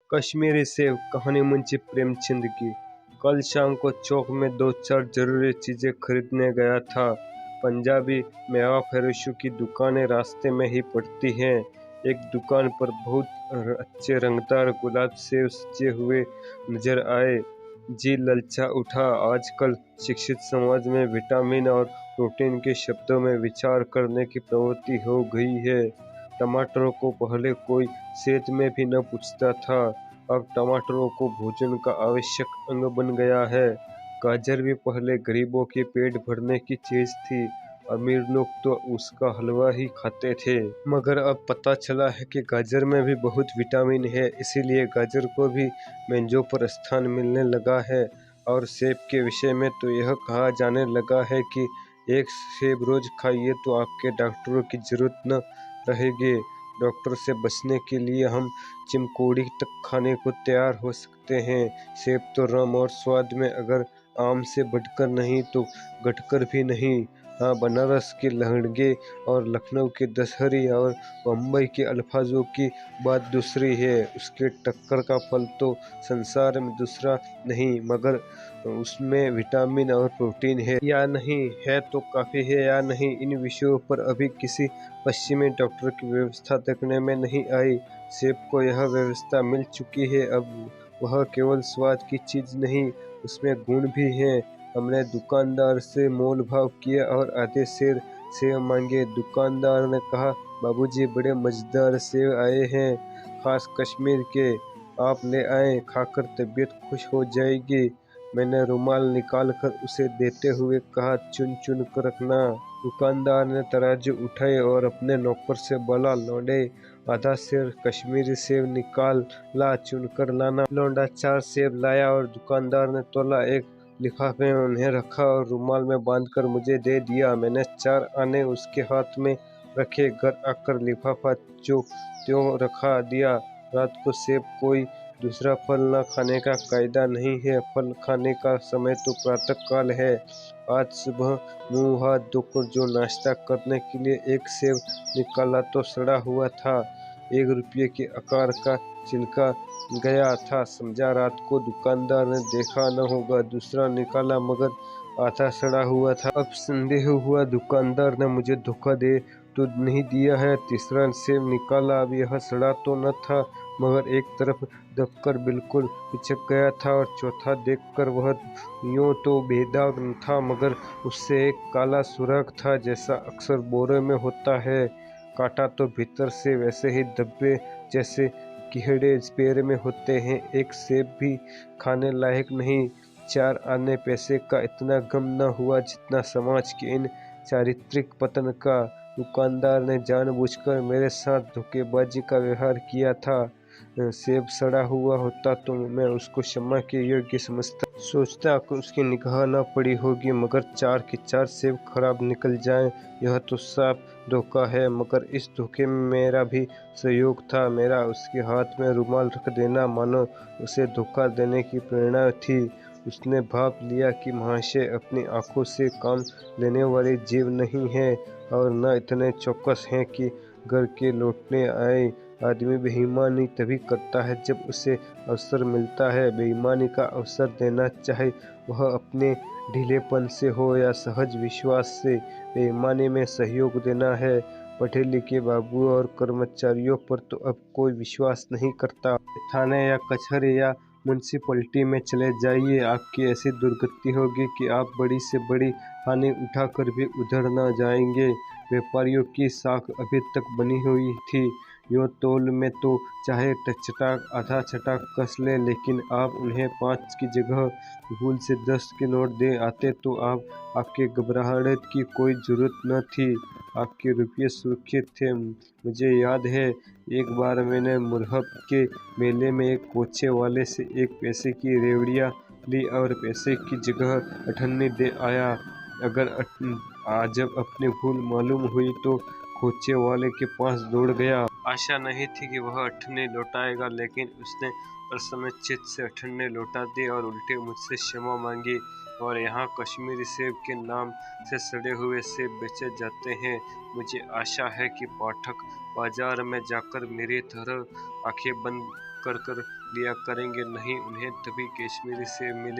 कश्मीरी सेब कहानी मुंशी प्रेमचंद की। कल शाम को चौक में 2-4 जरूरी चीजें खरीदने गया था। पंजाबी मेवा फरोशों की दुकानें रास्ते में ही पड़ती हैं। एक दुकान पर बहुत अच्छे रंगदार गुलाब सेब सजे हुए नजर आए। जी ललचा उठा। आजकल शिक्षित समाज में विटामिन और प्रोटीन के शब्दों में विचार करने की प्रवृत्ति हो गई है। टमाटरों को पहले कोई सेहत में भी न पूछता था, अब टमाटरों को भोजन का आवश्यक अंग बन गया है। गाजर भी पहले गरीबों के पेट भरने की चीज थी, अमीर लोग तो उसका हलवा ही खाते थे। मगर अब पता चला है कि गाजर में भी बहुत विटामिन है, इसीलिए गाजर को भी मेजों पर स्थान मिलने लगा है। और सेब के विषय में तो यह कहा जाने लगा है कि एक सेब रोज खाइए तो आपके डॉक्टरों की जरूरत न रहेगी। डॉक्टर से बचने के लिए हम चिमकोड़ी तक खाने को तैयार हो सकते हैं। सेब तो रम और स्वाद में अगर आम से बढ़कर नहीं तो घटकर भी नहीं। हाँ, बनारस के लहंगे और लखनऊ के दशहरी और बम्बई के अल्फाजों की बात दूसरी है। उसके टक्कर का फल तो संसार में दूसरा नहीं, मगर उसमें विटामिन और प्रोटीन है या नहीं, है तो काफ़ी है या नहीं, इन विषयों पर अभी किसी पश्चिमी डॉक्टर की व्यवस्था देखने में नहीं आई। सेब को यह व्यवस्था मिल चुकी है। अब वह केवल स्वाद की चीज नहीं, उसमें गुण भी हैं। हमने दुकानदार से मोल भाव किया और आधे सेर सेब मांगे। दुकानदार ने कहा, बाबूजी बड़े मजेदार सेब आए हैं, खास कश्मीर के, आप ले आए, खाकर तबीयत खुश हो जाएगी। मैंने रुमाल निकालकर उसे देते हुए कहा, चुन चुन कर रखना। दुकानदार ने तराजू उठाए और अपने नौकर से बोला, लौंडे आधा सेर कश्मीरी सेब निकाल ला, चुनकर लाना। लौंडा 4 सेब लाया और दुकानदार ने तोला, एक लिफाफे में उन्हें रखा और रुमाल में बांधकर मुझे दे दिया। मैंने 4 आने उसके हाथ में रखे। घर आकर लिफाफा जो त्यों रखा दिया। रात को सेब कोई दूसरा फल न खाने का कायदा नहीं है, फल खाने का समय तो प्रातः काल है। आज सुबह मुंह हाथ धोकर जो नाश्ता करने के लिए एक सेब निकाला तो सड़ा हुआ था, 1 रुपये के आकार का छिलका गया था। समझा रात को दुकानदार ने देखा न होगा। दूसरा निकाला मगर आधा सड़ा हुआ था। अब संदेह हुआ दुकानदार ने मुझे धोखा दे तो नहीं दिया है। तीसरा सेब निकाला, अब यह सड़ा तो न था मगर एक तरफ दबकर बिल्कुल पिचक गया था। और चौथा देखकर वह यूं तो बेदाग था मगर उससे एक काला सुराख था, जैसा अक्सर बोरे में होता है। काटा तो भीतर से वैसे ही धब्बे जैसे कीड़े पैर में होते हैं। एक सेब भी खाने लायक नहीं। 4 आने पैसे का इतना गम न हुआ जितना समाज के इन चारित्रिक पतन का। दुकानदार ने जानबूझकर मेरे साथ धोखेबाजी का व्यवहार किया था। सेब सड़ा हुआ होता तो मैं उसको क्षमा के योग्य समझता, सोचता कि उसकी निगाह न पड़ी होगी, मगर 4 के 4 सेब खराब निकल जाएं, यह तो साफ धोखा है। मगर इस धोखे में मेरा भी सहयोग था। मेरा उसके हाथ में रुमाल रख देना मानो उसे धोखा देने की प्रेरणा थी। उसने भाप लिया कि महाशय अपनी आंखों से काम लेने वाले जीव नहीं है और न इतने चौकस हैं कि घर के लौटने आए आदमी बेईमानी तभी करता है जब उसे अवसर मिलता है। बेईमानी का अवसर देना चाहे वह अपने ढीलेपन से हो या सहज विश्वास से, बेईमानी में सहयोग देना है। पढ़े लिखे बाबू और कर्मचारियों पर तो अब कोई विश्वास नहीं करता। थाने या कचहरी या म्यूनसिपलिटी में चले जाइए, आपकी ऐसी दुर्गति होगी कि आप बड़ी से बड़ी हानि उठाकर भी उधर न जाएंगे। व्यापारियों की साख अभी तक बनी हुई थी। यूँ तौल में तो चाहे चटाक आधा चटाक कस ले, लेकिन आप उन्हें 5 की जगह भूल से 10 के नोट दे आते तो आपके घबराहट की कोई जरूरत न थी। आपके रुपये सुरक्षित थे। मुझे याद है, एक बार मैंने मुरहब के मेले में एक कोचे वाले से 1 पैसे की रेवड़ियाँ ली और पैसे की जगह अठन्नी दे आया। जब अपनी भूल मालूम हुई तो कोचे वाले के पास दौड़ गया। आशा नहीं थी कि वह अठन्नी लौटाएगा, लेकिन उसने प्रसन्नचित्त से अठन्नी लौटा दी और उल्टे मुझसे क्षमा मांगी। और यहाँ कश्मीरी सेब के नाम से सड़े हुए सेब बेचे जाते हैं। मुझे आशा है कि पाठक बाजार में जाकर मेरी तरह आंखें बंद कर लिया करेंगे, नहीं उन्हें तभी कश्मीरी सेब मिले।